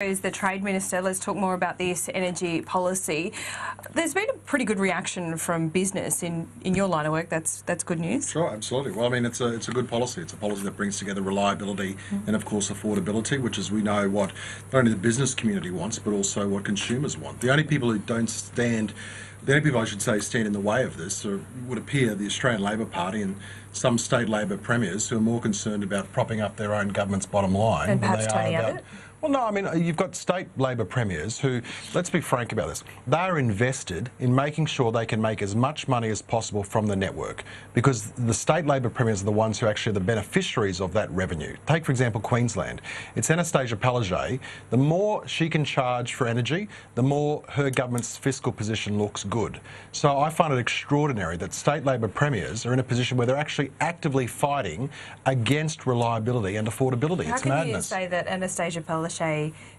Is the Trade Minister. Let's talk more about this energy policy. There's been a pretty good reaction from business in your line of work. That's good news. Sure, absolutely. Well, I mean, it's a good policy. It's a policy that brings together reliability and, of course, affordability, which is, we know, what not only the business community wants, but also what consumers want. The only people who don't stand, the only people I should say stand in the way of this would appear the Australian Labor Party and some state Labor premiers who are more concerned about propping up their own government's bottom line. And perhaps Tony Abbott? Well, no, I mean, you've got state Labor premiers who, let's be frank about this, they are invested in making sure they can make as much money as possible from the network, because the state Labor premiers are the ones who actually are the beneficiaries of that revenue. Take, for example, Queensland. It's Anastasia Palaszczuk. The more she can charge for energy, the more her government's fiscal position looks good. So I find it extraordinary that state Labor premiers are in a position where they're actually actively fighting against reliability and affordability. It's madness. How can you say that Anastasia Palaszczuk,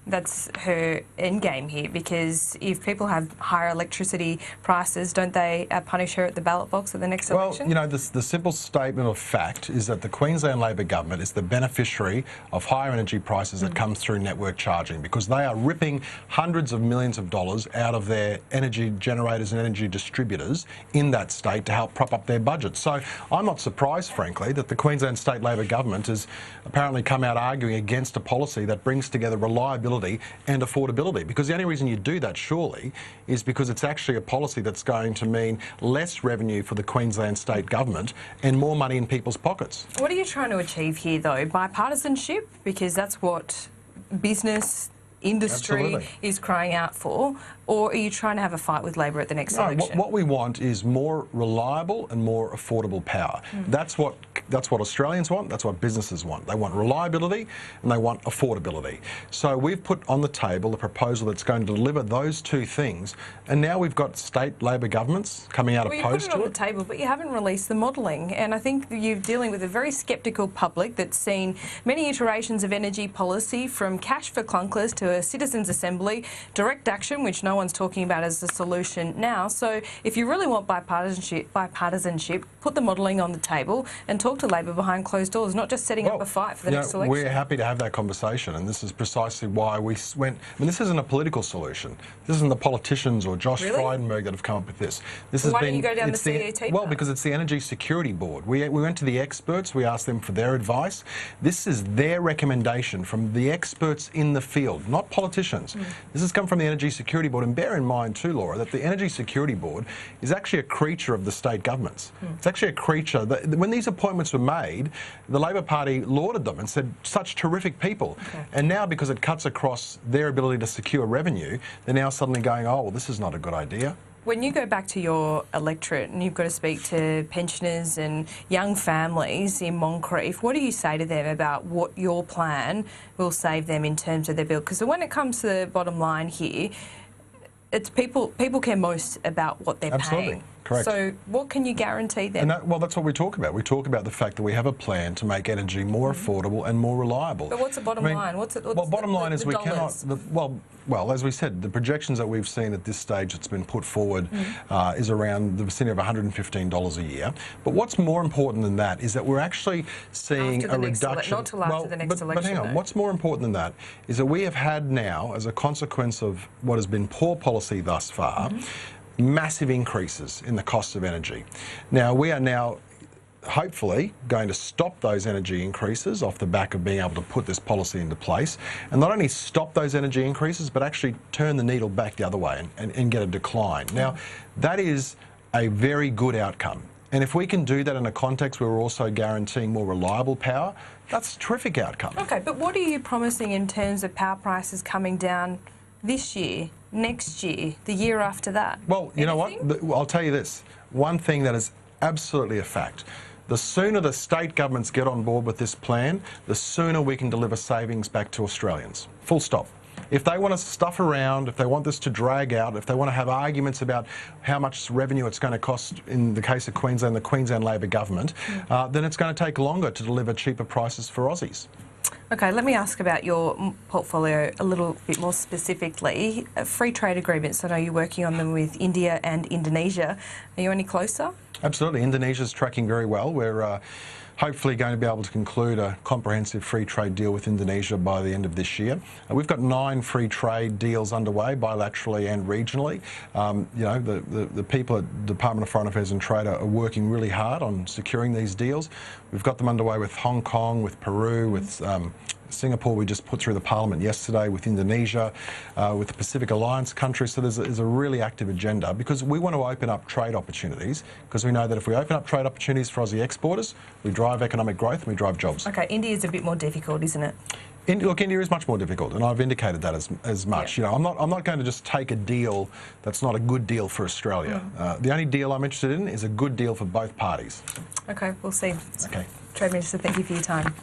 that's her end game here? Because if people have higher electricity prices, don't they punish her at the ballot box at the next election? Well, you know, the simple statement of fact is that the Queensland Labor government is the beneficiary of higher energy prices that come through network charging, because they are ripping hundreds of millions of dollars out of their energy generators and energy distributors in that state to help prop up their budget. So I'm not surprised, frankly, that the Queensland State Labor government has apparently come out arguing against a policy that brings together reliability and affordability, because the only reason you do that, surely, is because it's actually a policy that's going to mean less revenue for the Queensland state government and more money in people's pockets. What are you trying to achieve here, though? Bipartisanship? Because that's what business, industry is crying out for. Or are you trying to have a fight with Labor at the next election? What we want is more reliable and more affordable power. That's what Australians want, that's what businesses want. They want reliability and they want affordability. So we've put on the table a proposal that's going to deliver those two things, and now we've got state Labor governments coming out opposed to it. You put it on the table, but you haven't released the modelling, and I think you're dealing with a very sceptical public that's seen many iterations of energy policy, from cash for clunkers to a citizens' assembly, direct action, which no one's talking about as the solution now. So if you really want bipartisanship, put the modelling on the table and talk to Labor behind closed doors, not just setting up a fight for the next election. We're happy to have that conversation, and this is precisely why we went. I mean, this isn't a political solution. This isn't the politicians or Josh Frydenberg that have come up with this. Why don't you go down the CET? Well, because it's the Energy Security Board. We went to the experts. We asked them for their advice. This is their recommendation from the experts in the field, not politicians. This has come from the Energy Security Board. And bear in mind too, Laura, that the Energy Security Board is actually a creature of the state governments. It's actually a creature that, when these appointments were made, the Labor Party lauded them and said, such terrific people. And now, because it cuts across their ability to secure revenue, they're now suddenly going, oh, well, this is not a good idea. When you go back to your electorate and you've got to speak to pensioners and young families in Moncrief, what do you say to them about what your plan will save them in terms of their bill? Because when it comes to the bottom line here, it's people care most about what they're paying. Correct. So what can you guarantee them? And well, that's what we talk about. We talk about the fact that we have a plan to make energy more affordable and more reliable. But what's the bottom line? Bottom line is we cannot. Well, as we said, the projections that we've seen at this stage that's been put forward is around the vicinity of $115 a year. But what's more important than that is that we're actually seeing a reduction. Not till after the next election. But hang on, what's more important than that is that we have had now, as a consequence of what has been poor policy thus far, massive increases in the cost of energy. Now, we are now hopefully going to stop those energy increases off the back of being able to put this policy into place, and not only stop those energy increases, but actually turn the needle back the other way and get a decline. Now, that is a very good outcome. And if we can do that in a context where we're also guaranteeing more reliable power, that's a terrific outcome. Okay, but what are you promising in terms of power prices coming down this year, next year, the year after that? Well, you know what? I'll tell you this. One thing that is absolutely a fact. The sooner the state governments get on board with this plan, the sooner we can deliver savings back to Australians. Full stop. If they want to stuff around, if they want this to drag out, if they want to have arguments about how much revenue it's going to cost in the case of Queensland, the Queensland Labor government, then it's going to take longer to deliver cheaper prices for Aussies. Okay, let me ask about your portfolio a little bit more specifically. Free trade agreements, I know you're working on them with India and Indonesia. Are you any closer? Absolutely. Indonesia's tracking very well. We're hopefully going to be able to conclude a comprehensive free trade deal with Indonesia by the end of this year. We've got 9 free trade deals underway, bilaterally and regionally. You know, the people at the Department of Foreign Affairs and Trade are working really hard on securing these deals. We've got them underway with Hong Kong, with Peru, with Singapore. We just put through the parliament yesterday, with Indonesia, with the Pacific Alliance countries. So there's a really active agenda, because we want to open up trade opportunities, because we know that if we open up trade opportunities for Aussie exporters, we drive economic growth and we drive jobs. Okay, India's a bit more difficult, isn't it? Look, India is much more difficult, and I've indicated that as much. Yeah. You know, I'm not going to just take a deal that's not a good deal for Australia. The only deal I'm interested in is a good deal for both parties. Okay, we'll see. Okay. Trade Minister, thank you for your time.